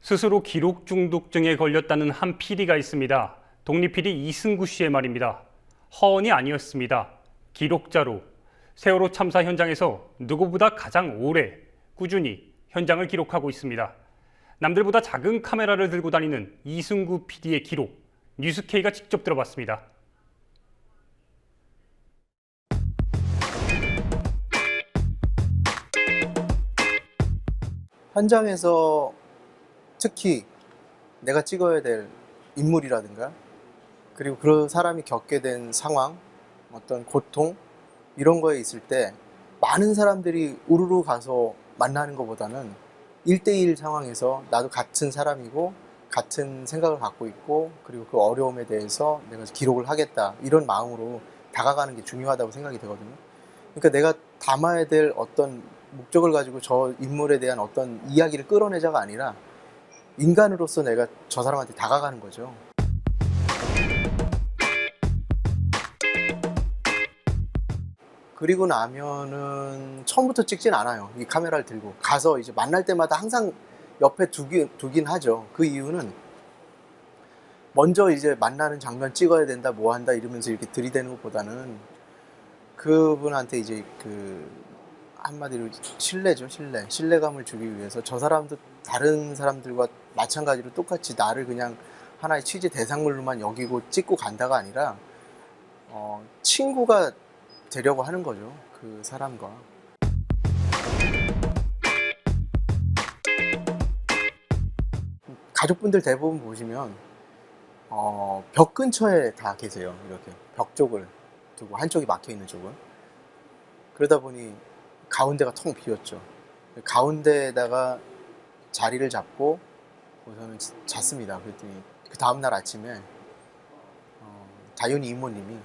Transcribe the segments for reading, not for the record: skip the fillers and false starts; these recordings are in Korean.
스스로 기록 중독증에 걸렸다는 한 PD가 있습니다. 독립 PD 이승구 씨의 말입니다. 허언이 아니었습니다. 기록자로 세월호 참사 현장에서 누구보다 가장 오래 꾸준히 현장을 기록하고 있습니다. 남들보다 작은 카메라를 들고 다니는 이승구 PD의 기록, 뉴스K가 직접 들어봤습니다. 현장에서 특히 내가 찍어야 될 인물이라든가 그리고 그 사람이 겪게 된 상황, 어떤 고통 이런 거에 있을 때 많은 사람들이 우르르 가서 만나는 것보다는 1대1 상황에서 나도 같은 사람이고 같은 생각을 갖고 있고 그리고 그 어려움에 대해서 내가 기록을 하겠다 이런 마음으로 다가가는 게 중요하다고 생각이 되거든요. 그러니까 내가 담아야 될 어떤 목적을 가지고 저 인물에 대한 어떤 이야기를 끌어내자가 아니라 인간으로서 내가 저 사람한테 다가가는 거죠. 그리고 나면은 처음부터 찍진 않아요. 이 카메라를 들고 가서 이제 만날 때마다 항상 옆에 두긴 하죠. 그 이유는 먼저 이제 만나는 장면 찍어야 된다 뭐 한다 이러면서 이렇게 들이대는 것보다는 그분한테 이제 그 한마디로 신뢰죠. 신뢰감을 주기 위해서 저 사람도 다른 사람들과 마찬가지로 똑같이 나를 그냥 하나의 취재 대상물로만 여기고 찍고 간다가 아니라 친구가 되려고 하는 거죠. 그 사람과. 가족분들 대부분 보시면 벽 근처에 다 계세요. 이렇게 벽 쪽을 두고 한쪽이 막혀 있는 쪽은. 그러다 보니 가운데가 텅 비었죠. 가운데에다가 자리를 잡고 우선은 잤습니다. 그랬더니 그 다음날 아침에 다윤이 이모님이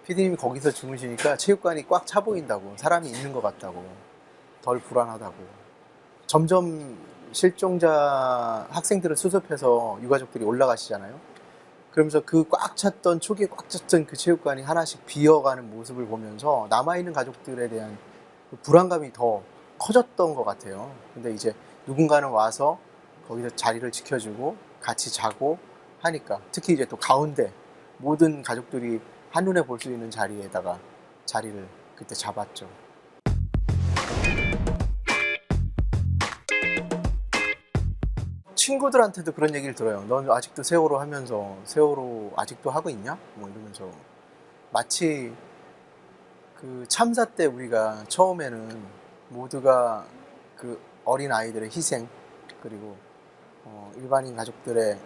피디님이 거기서 주무시니까 체육관이 꽉 차 보인다고, 사람이 있는 것 같다고, 덜 불안하다고. 점점 실종자 학생들을 수습해서 유가족들이 올라가시잖아요. 그러면서 그 꽉 찼던, 초기에 꽉 찼던 그 체육관이 하나씩 비어가는 모습을 보면서 남아있는 가족들에 대한 그 불안감이 더 커졌던 것 같아요. 근데 이제 누군가는 와서 거기서 자리를 지켜주고 같이 자고 하니까, 특히 이제 또 가운데 모든 가족들이 한눈에 볼 수 있는 자리에다가 자리를 그때 잡았죠. 친구들한테도 그런 얘기를 들어요. 넌 아직도 세월호 하면서 세월호 아직도 하고 있냐? 뭐 이러면서. 마치 그 참사 때 우리가 처음에는 모두가 그 어린 아이들의 희생 그리고 일반인 가족들의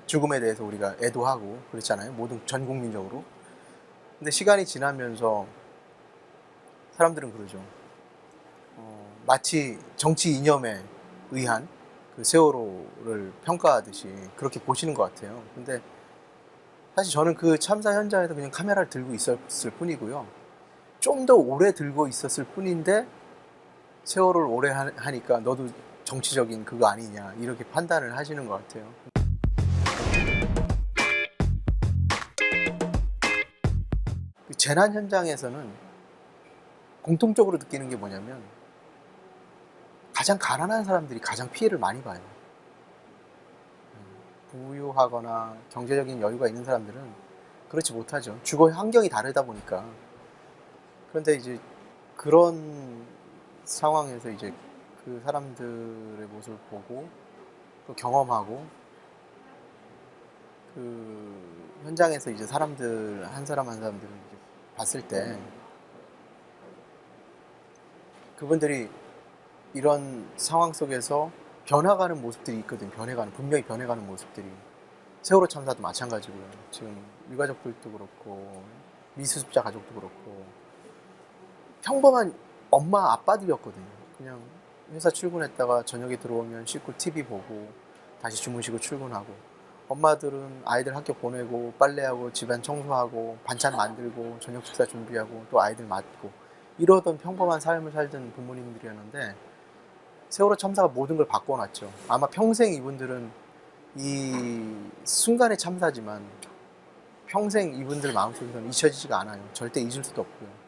죽음에 대해서 우리가 애도하고 그랬잖아요. 모든 전 국민적으로. 근데 시간이 지나면서 사람들은 그러죠. 마치 정치 이념에 의한 그 세월호를 평가하듯이 그렇게 보시는 것 같아요. 근데 사실 저는 그 참사 현장에서 그냥 카메라를 들고 있었을 뿐이고요. 좀 더 오래 들고 있었을 뿐인데 세월호를 오래 하니까 너도 정치적인 그거 아니냐 이렇게 판단을 하시는 것 같아요. 재난 현장에서는 공통적으로 느끼는 게 뭐냐면 가장 가난한 사람들이 가장 피해를 많이 봐요. 부유하거나 경제적인 여유가 있는 사람들은 그렇지 못하죠. 주거 환경이 다르다 보니까. 그런데 이제 그런 상황에서 이제 그 사람들의 모습을 보고 또 경험하고 그 현장에서 이제 사람들 한 사람 한 사람들을 이제 봤을 때 그분들이 이런 상황 속에서 변화가는 모습들이 있거든요. 분명히 변해가는 모습들이. 세월호 참사도 마찬가지고요. 지금 유가족들도 그렇고 미수습자 가족도 그렇고 평범한 엄마 아빠들이었거든요. 그냥 회사 출근했다가 저녁에 들어오면 씻고 TV 보고 다시 주무시고 출근하고, 엄마들은 아이들 학교 보내고 빨래하고 집안 청소하고 반찬 만들고 저녁 식사 준비하고 또 아이들 맡고 이러던 평범한 삶을 살던 부모님들이었는데 세월호 참사가 모든 걸 바꿔놨죠. 아마 평생 이분들은 이 순간의 참사지만 평생 이분들 마음속에서는 잊혀지지가 않아요. 절대 잊을 수도 없고요.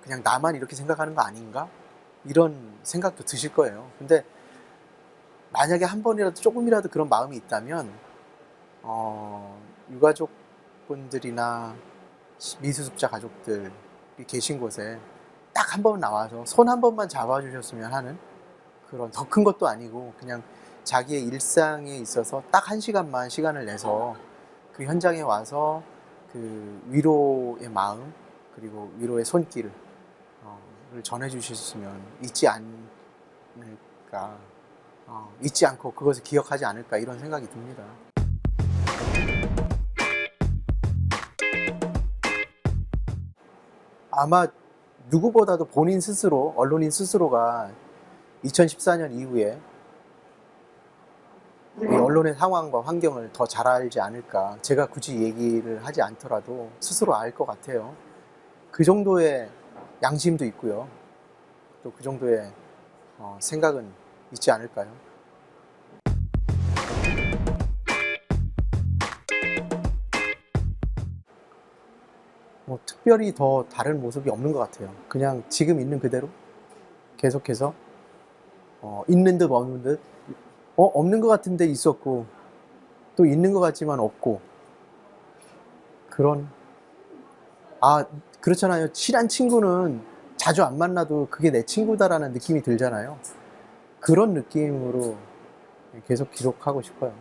그냥 나만 이렇게 생각하는 거 아닌가? 이런 생각도 드실 거예요. 근데 만약에 한 번이라도 조금이라도 그런 마음이 있다면 유가족분들이나 미수습자 가족들이 계신 곳에 딱 한 번 나와서 손 한 번만 잡아주셨으면 하는 그런, 더 큰 것도 아니고 그냥 자기의 일상에 있어서 딱 1시간만 시간을 내서 그 현장에 와서 그 위로의 마음 그리고 위로의 손길을 전해주셨으면 잊지 않을까, 잊지 않고 그것을 기억하지 않을까, 이런 생각이 듭니다. 아마 누구보다도 본인 스스로, 언론인 스스로가 2014년 이후에 이 언론의 상황과 환경을 더 잘 알지 않을까. 제가 굳이 얘기를 하지 않더라도 스스로 알 것 같아요. 그 정도의 양심도 있고요. 또 그 정도의 생각은 있지 않을까요? 뭐 특별히 더 다른 모습이 없는 것 같아요. 그냥 지금 있는 그대로 계속해서 있는 듯 없는 듯, 없는 것 같은데 있었고 또 있는 것 같지만 없고, 그런, 그렇잖아요. 친한 친구는 자주 안 만나도 그게 내 친구다라는 느낌이 들잖아요. 그런 느낌으로 계속 기록하고 싶어요.